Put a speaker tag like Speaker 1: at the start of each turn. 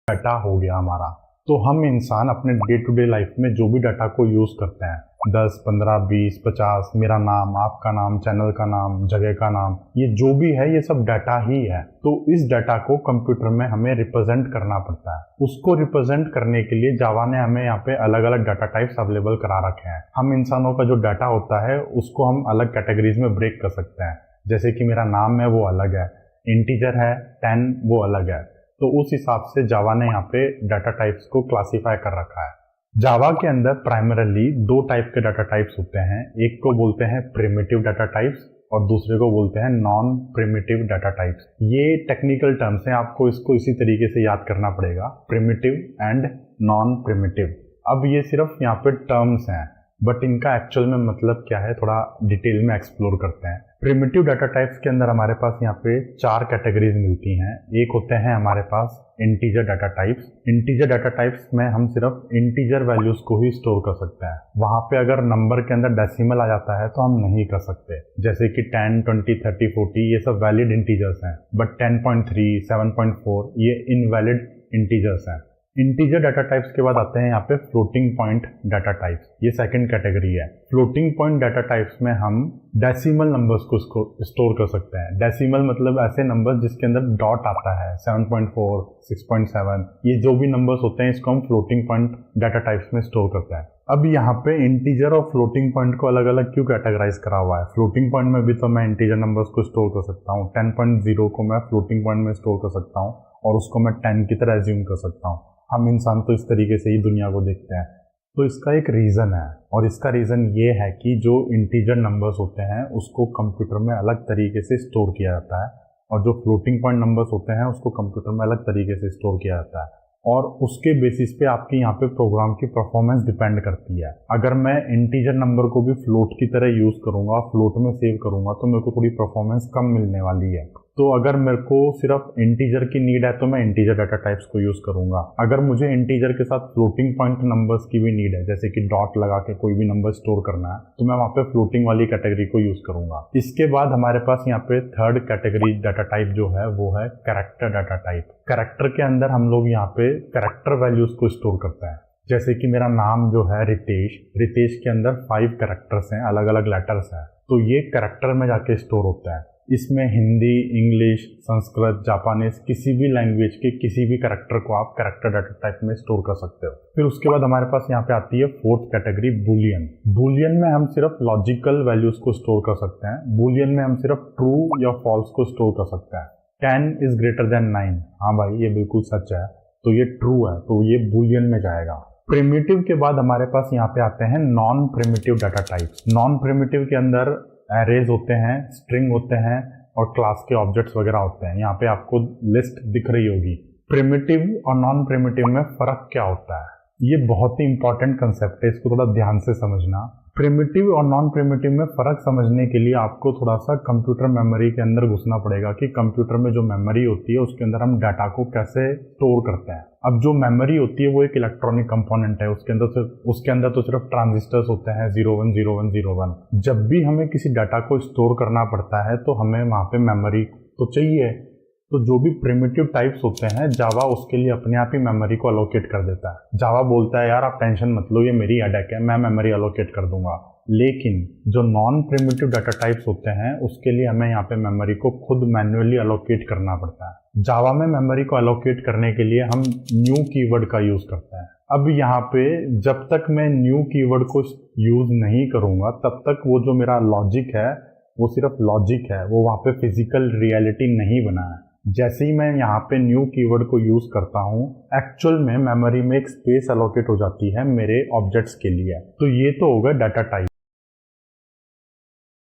Speaker 1: Data हो गया हमारा। तो हम इंसान अपने डे टू डे लाइफ में जो भी डाटा को यूज़ करते हैं, 10, 15, 20, 50, मेरा नाम, आपका नाम, चैनल का नाम, जगह का नाम, ये जो भी है ये सब डाटा ही है। तो इस डाटा को कंप्यूटर में हमें रिप्रेजेंट करना पड़ता है। उसको रिप्रेजेंट करने के लिए जावा ने हमें यहाँ पे अलग अलग डाटा टाइप्स अवेलेबल करा रखे हैं। हम इंसानों का जो डाटा होता है उसको हम अलग कैटेगरीज में ब्रेक कर सकते हैं। जैसे कि मेरा नाम है वो अलग है, इंटीजर है 10 वो अलग है। तो उस हिसाब से जावा ने यहाँ पे डाटा टाइप्स को क्लासीफाई कर रखा है। जावा के अंदर प्राइमरली दो टाइप के डाटा टाइप्स होते हैं। एक को बोलते हैं प्रिमिटिव डाटा टाइप्स और दूसरे को बोलते हैं नॉन प्रिमिटिव डाटा टाइप्स। ये टेक्निकल टर्म्स हैं, आपको इसको इसी तरीके से याद करना पड़ेगा, प्रिमिटिव एंड नॉन प्रिमिटिव। अब ये सिर्फ यहाँ पे टर्म्स हैं, बट इनका एक्चुअल में मतलब क्या है थोड़ा डिटेल में एक्सप्लोर करते हैं। प्रिमिटिव डाटा टाइप्स के अंदर हमारे पास यहाँ पे 4 कैटेगरीज मिलती हैं। एक होते हैं हमारे पास integer data types. Integer data types में हम सिर्फ इंटीजर वैल्यूज को ही स्टोर कर सकते हैं। वहां पे अगर नंबर के अंदर डेसिमल आ जाता है तो हम नहीं कर सकते। जैसे कि 10, 20, 30, 40 ये सब वैलिड इंटीजर्स हैं, बट 10.3, 7.4 ये इनवैलिड इंटीजर्स हैं। इंटीजर डाटा टाइप्स के बाद आते हैं यहाँ पे फ्लोटिंग पॉइंट डाटा टाइप्स। ये सेकंड कैटेगरी है। फ्लोटिंग पॉइंट डाटा टाइप्स में हम डेसिमल नंबर्स को स्टोर कर सकते हैं। डेसिमल मतलब ऐसे नंबर्स जिसके अंदर डॉट आता है, 7.4, 6.7 ये जो भी नंबर्स होते हैं इसको हम फ्लोटिंग पॉइंट डाटा टाइप्स में स्टोर करते हैं। अब यहाँ पे इंटीजर और फ्लोटिंग पॉइंट को अलग अलग क्यों कैटेगराइज करा हुआ है? फ्लोटिंग पॉइंट में भी तो मैं इंटीजर नंबर्स को स्टोर कर सकता हूँ। 10.0 को मैं फ्लोटिंग पॉइंट में स्टोर कर सकता हूँ और उसको मैं 10 की तरह एज्यूम कर सकता हूँ। हम इंसान तो इस तरीके से ही दुनिया को देखते हैं। तो इसका एक रीज़न है, और इसका रीज़न ये है कि जो इंटीजर नंबर्स होते हैं उसको कंप्यूटर में अलग तरीके से स्टोर किया जाता है, और जो फ्लोटिंग पॉइंट नंबर्स होते हैं उसको कंप्यूटर में अलग तरीके से स्टोर किया जाता है। और उसके बेसिस पे आपकी यहाँ पे प्रोग्राम की परफॉर्मेंस डिपेंड करती है। अगर मैं इंटीजर नंबर को भी फ्लोट की तरह यूज़ करूँगा, फ्लोट में सेव करूँगा, तो मेरे को थोड़ी परफॉर्मेंस कम मिलने वाली है। तो अगर मेरे को सिर्फ इंटीजर की नीड है तो मैं इंटीजर डाटा टाइप्स को यूज़ करूँगा। अगर मुझे इंटीजर के साथ फ्लोटिंग पॉइंट नंबर्स की भी नीड है, जैसे कि डॉट लगा के कोई भी नंबर स्टोर करना है, तो मैं वहाँ पे फ्लोटिंग वाली कैटेगरी को यूज़ करूँगा। इसके बाद हमारे पास यहाँ पे थर्ड कैटेगरी डाटा टाइप जो है वो है कैरेक्टर डाटा टाइप। कैरेक्टर के अंदर हम लोग यहाँ पे कैरेक्टर वैल्यूज को स्टोर करते हैं। जैसे कि मेरा नाम जो है रितेश, रितेश के अंदर 5 कैरेक्टर्स हैं, अलग अलग लेटर्स हैं, तो ये कैरेक्टर में जाके स्टोर होता है। इसमें हिंदी, इंग्लिश, संस्कृत, जापानीज किसी भी लैंग्वेज के किसी भी कैरेक्टर को आप कैरेक्टर डाटा टाइप में स्टोर कर सकते हो। फिर उसके बाद हमारे पास यहाँ पे आती है फोर्थ कैटेगरी बूलियन। बूलियन में हम सिर्फ लॉजिकल वैल्यूज को स्टोर कर सकते हैं। बूलियन में हम सिर्फ ट्रू या फॉल्स को स्टोर कर सकते हैं। 10 इज ग्रेटर देन 9, हाँ भाई ये बिल्कुल सच है, तो ये ट्रू है, तो ये बूलियन में जाएगा। प्रिमिटिव के बाद हमारे पास यहाँ पे आते हैं non primitive data types. Non primitive के अंदर एरेज होते हैं, स्ट्रिंग होते हैं और क्लास के ऑब्जेक्ट्स वगैरह होते हैं। यहाँ पे आपको लिस्ट दिख रही होगी। प्रिमिटिव और नॉन प्रिमिटिव में फर्क क्या होता है? ये बहुत ही इंपॉर्टेंट कंसेप्ट है, इसको थोड़ा ध्यान से समझना। प्रिमिटिव और नॉन प्रिमिटिव में फर्क समझने के लिए आपको थोड़ा सा कंप्यूटर मेमोरी के अंदर घुसना पड़ेगा कि कंप्यूटर में जो मेमोरी होती है उसके अंदर हम डाटा को कैसे स्टोर करते हैं। अब जो मेमोरी होती है वो एक इलेक्ट्रॉनिक कंपोनेंट है, उसके अंदर तो सिर्फ ट्रांजिस्टर्स होते हैं 01, 01, 01। जब भी हमें किसी डाटा को स्टोर करना पड़ता है तो हमें वहाँ पे मेमोरी तो चाहिए। तो जो भी प्रिमिटिव टाइप्स होते हैं जावा उसके लिए अपने आप ही मेमोरी को अलोकेट कर देता है। जावा बोलता है यार आप टेंशन मत लो, ये मेरी हेडेक है, मैं मेमोरी अलोकेट कर दूंगा। लेकिन जो नॉन प्रिमिटिव डाटा टाइप्स होते हैं उसके लिए हमें यहाँ पे मेमोरी को खुद मैन्युअली अलोकेट करना पड़ता है। जावा में मेमोरी को अलोकेट करने के लिए हम न्यू कीवर्ड का यूज करते हैं। अब यहाँ पे जब तक मैं न्यू कीवर्ड को यूज नहीं करूंगा तब तक वो जो मेरा लॉजिक है वो सिर्फ लॉजिक है, वो वहाँ पे फिजिकल रियलिटी नहीं बना है। जैसे ही मैं यहाँ पे न्यू कीवर्ड को यूज करता हूँ एक्चुअल में मेमोरी में एक स्पेस अलोकेट हो जाती है मेरे ऑब्जेक्ट्स के लिए। तो ये तो होगा डाटा टाइप।